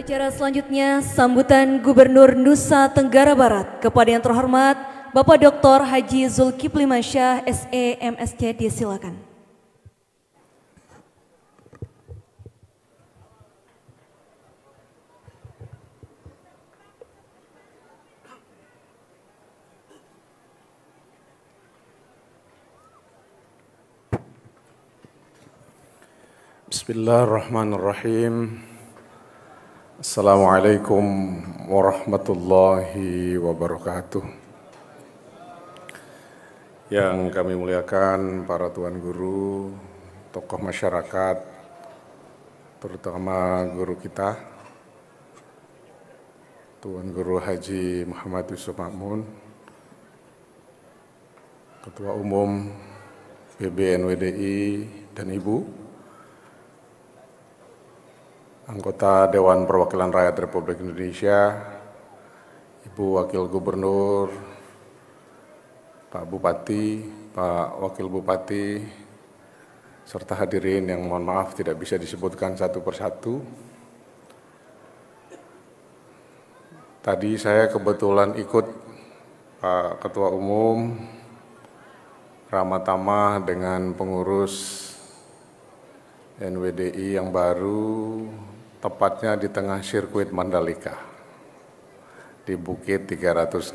Acara selanjutnya sambutan Gubernur Nusa Tenggara Barat kepada yang terhormat Bapak Dr. Haji Zulkifli Mansyah SE MSc, disilakan. Bismillahirrahmanirrahim. Assalamualaikum warahmatullahi wabarakatuh. Yang kami muliakan para tuan guru, tokoh masyarakat, terutama guru kita, Tuan Guru Haji Muhammad Yusuf Ma'mun, Ketua Umum PBNWDI dan Ibu, anggota Dewan Perwakilan Rakyat Republik Indonesia, Ibu Wakil Gubernur, Pak Bupati, Pak Wakil Bupati, serta hadirin yang mohon maaf tidak bisa disebutkan satu persatu. Tadi saya kebetulan ikut Pak Ketua Umum ramah-tamah dengan pengurus NWDI yang baru, tepatnya di tengah sirkuit Mandalika, di Bukit 360.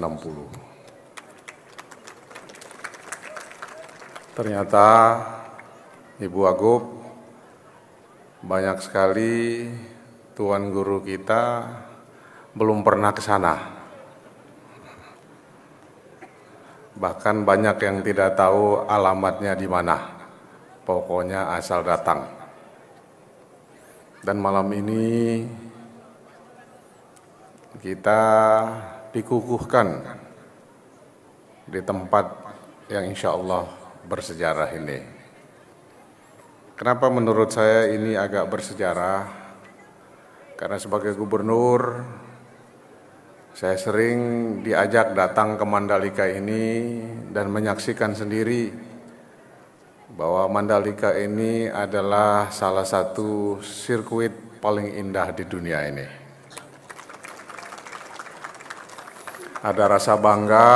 Ternyata Ibu Agub, banyak sekali tuan guru kita belum pernah ke sana. Bahkan banyak yang tidak tahu alamatnya di mana. Pokoknya asal datang. Dan malam ini kita dikukuhkan di tempat yang insya Allah bersejarah ini. Kenapa menurut saya ini agak bersejarah? Karena sebagai gubernur, saya sering diajak datang ke Mandalika ini dan menyaksikan sendiri bahwa Mandalika ini adalah salah satu sirkuit paling indah di dunia ini. Ada rasa bangga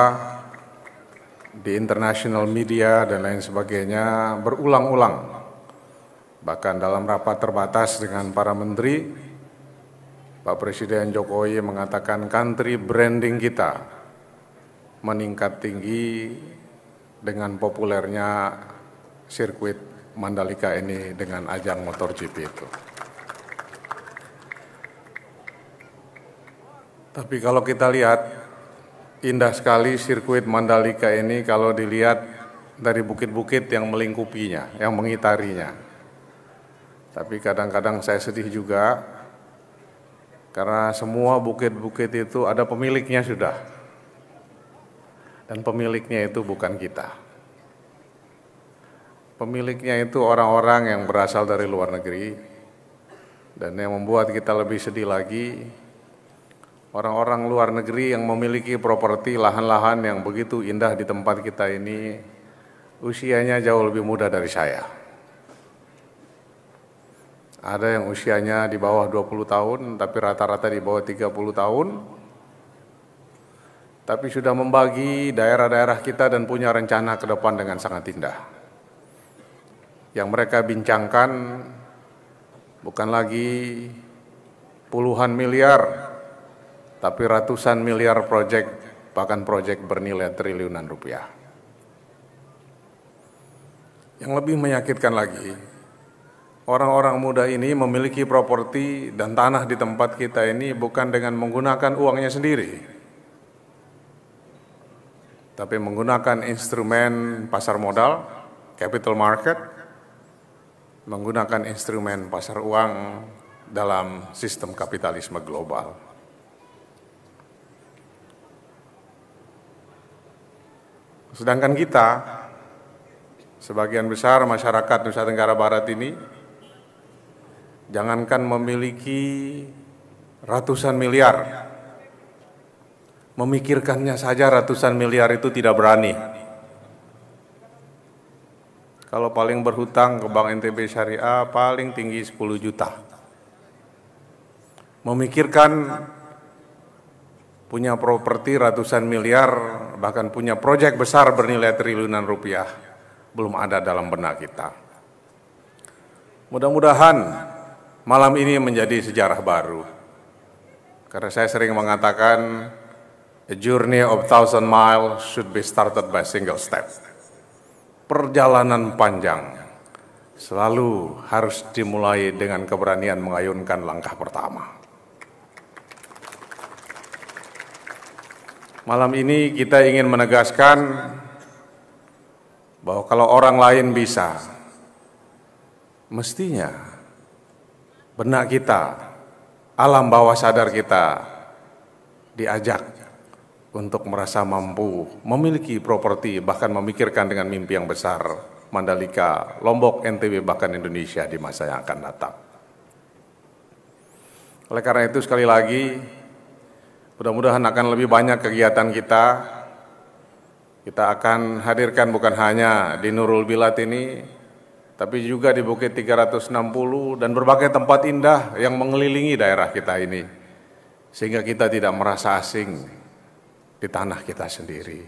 di international media dan lain sebagainya berulang-ulang. Bahkan dalam rapat terbatas dengan para menteri, Pak Presiden Jokowi mengatakan country branding kita meningkat tinggi dengan populernya sirkuit Mandalika ini dengan ajang MotoGP itu. Tapi kalau kita lihat, indah sekali sirkuit Mandalika ini kalau dilihat dari bukit-bukit yang melingkupinya, yang mengitarinya. Tapi kadang-kadang saya sedih juga, karena semua bukit-bukit itu ada pemiliknya sudah. Dan pemiliknya itu bukan kita. Pemiliknya itu orang-orang yang berasal dari luar negeri, dan yang membuat kita lebih sedih lagi, orang-orang luar negeri yang memiliki properti lahan-lahan yang begitu indah di tempat kita ini, usianya jauh lebih muda dari saya. Ada yang usianya di bawah 20 tahun, tapi rata-rata di bawah 30 tahun, tapi sudah membagi daerah-daerah kita dan punya rencana ke depan dengan sangat indah. Yang mereka bincangkan bukan lagi puluhan miliar, tapi ratusan miliar proyek, bahkan proyek bernilai triliunan rupiah. Yang lebih menyakitkan lagi, orang-orang muda ini memiliki properti dan tanah di tempat kita ini bukan dengan menggunakan uangnya sendiri, tapi menggunakan instrumen pasar modal, capital market, menggunakan instrumen pasar uang dalam sistem kapitalisme global. Sedangkan kita, sebagian besar masyarakat Nusa Tenggara Barat ini, jangankan memiliki ratusan miliar, memikirkannya saja ratusan miliar itu tidak berani. Kalau paling berhutang ke Bank NTB Syariah paling tinggi 10 juta. memikirkan punya properti ratusan miliar, bahkan punya proyek besar bernilai triliunan rupiah, belum ada dalam benak kita. Mudah-mudahan malam ini menjadi sejarah baru. Karena saya sering mengatakan, a journey of 1,000 miles should be started by single step. Perjalanan panjang selalu harus dimulai dengan keberanian mengayunkan langkah pertama. Malam ini kita ingin menegaskan bahwa kalau orang lain bisa, mestinya benak kita, alam bawah sadar kita diajak untuk merasa mampu memiliki properti, bahkan memikirkan dengan mimpi yang besar Mandalika, Lombok, NTB, bahkan Indonesia di masa yang akan datang. Oleh karena itu sekali lagi, mudah-mudahan akan lebih banyak kegiatan kita. Kita akan hadirkan bukan hanya di Nurul Bilad ini, tapi juga di Bukit 360 dan berbagai tempat indah yang mengelilingi daerah kita ini. Sehingga kita tidak merasa asing di tanah kita sendiri.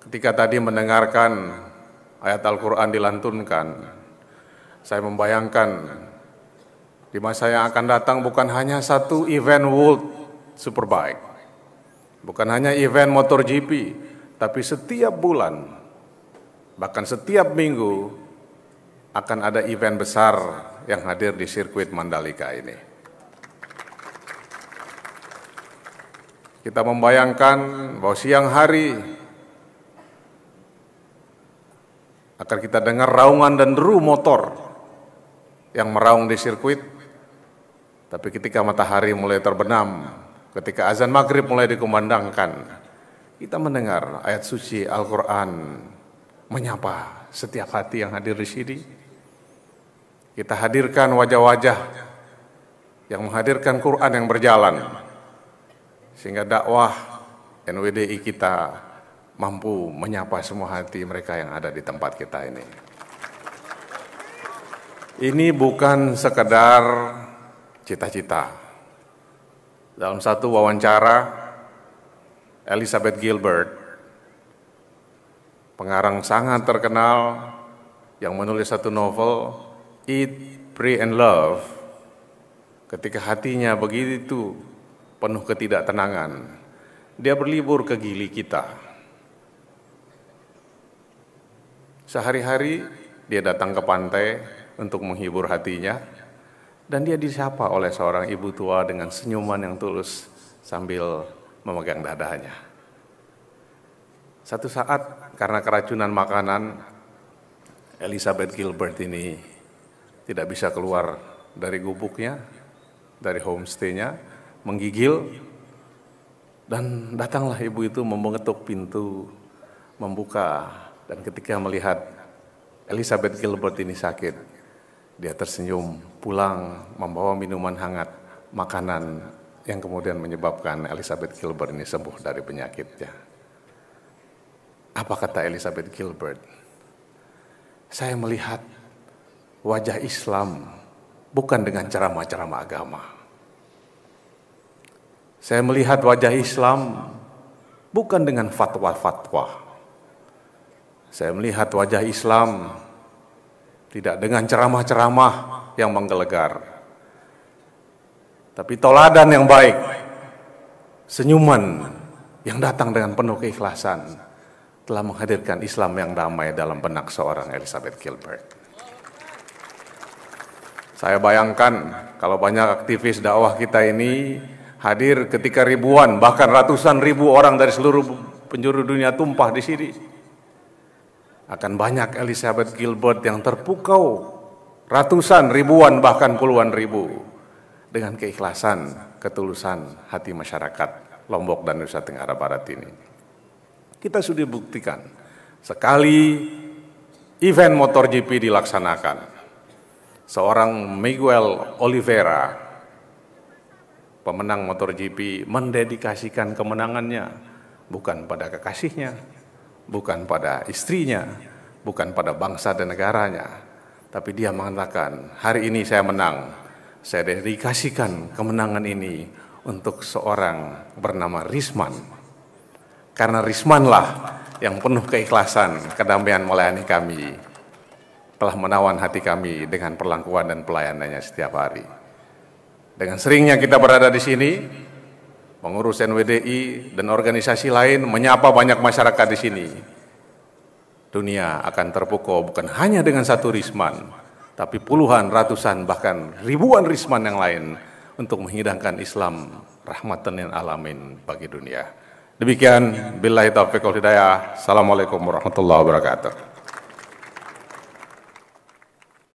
Ketika tadi mendengarkan ayat Al-Quran dilantunkan, saya membayangkan di masa yang akan datang bukan hanya satu event World Superbike, bukan hanya event MotoGP, tapi setiap bulan, bahkan setiap minggu akan ada event besar yang hadir di sirkuit Mandalika ini. Kita membayangkan bahwa siang hari akan kita dengar raungan dan deru motor yang meraung di sirkuit. Tapi ketika matahari mulai terbenam, ketika azan maghrib mulai dikumandangkan, kita mendengar ayat suci Al-Quran menyapa setiap hati yang hadir di sini. Kita hadirkan wajah-wajah yang menghadirkan Quran yang berjalan, sehingga dakwah NWDI kita mampu menyapa semua hati mereka yang ada di tempat kita ini. Ini bukan sekedar cita-cita. Dalam satu wawancara, Elizabeth Gilbert, pengarang sangat terkenal yang menulis satu novel, Eat, Pray, and Love, ketika hatinya begitu penuh ketidaktenangan, dia berlibur ke Gili kita. Sehari-hari dia datang ke pantai untuk menghibur hatinya, dan dia disapa oleh seorang ibu tua dengan senyuman yang tulus sambil memegang dadanya. Satu saat karena keracunan makanan, Elizabeth Gilbert ini tidak bisa keluar dari gubuknya, dari homestay-nya, menggigil, dan datanglah ibu itu mengetuk pintu, membuka. Dan ketika melihat Elizabeth Gilbert ini sakit, dia tersenyum, pulang membawa minuman hangat, makanan yang kemudian menyebabkan Elizabeth Gilbert ini sembuh dari penyakitnya. Apa kata Elizabeth Gilbert? Saya melihat wajah Islam bukan dengan ceramah-ceramah agama. Saya melihat wajah Islam bukan dengan fatwa-fatwa. Saya melihat wajah Islam tidak dengan ceramah-ceramah yang menggelegar, tapi toladan yang baik, senyuman yang datang dengan penuh keikhlasan telah menghadirkan Islam yang damai dalam benak seorang Elizabeth Gilbert. Saya bayangkan kalau banyak aktivis dakwah kita ini hadir ketika ribuan, bahkan ratusan ribu orang dari seluruh penjuru dunia tumpah di sini, akan banyak Elizabeth Gilbert yang terpukau, ratusan, ribuan, bahkan puluhan ribu, dengan keikhlasan, ketulusan hati masyarakat Lombok dan Nusa Tenggara Barat ini. Kita sudah buktikan, sekali event MotoGP dilaksanakan, seorang Miguel Oliveira, pemenang MotoGP, mendedikasikan kemenangannya bukan pada kekasihnya, bukan pada istrinya, bukan pada bangsa dan negaranya, tapi dia mengatakan, hari ini saya menang saya dedikasikan kemenangan ini untuk seorang bernama Risman. Karena Rismanlah yang penuh keikhlasan, kedamaian melayani kami, telah menawan hati kami dengan perlakuan dan pelayanannya setiap hari. Dengan seringnya kita berada di sini, mengurus NWDI dan organisasi lain, menyapa banyak masyarakat di sini. Dunia akan terpukau bukan hanya dengan satu Risman, tapi puluhan, ratusan, bahkan ribuan Risman yang lain untuk menghidangkan Islam rahmatan lil alamin bagi dunia. Demikian, billahi taufiq wal hidayah. Assalamualaikum warahmatullahi wabarakatuh.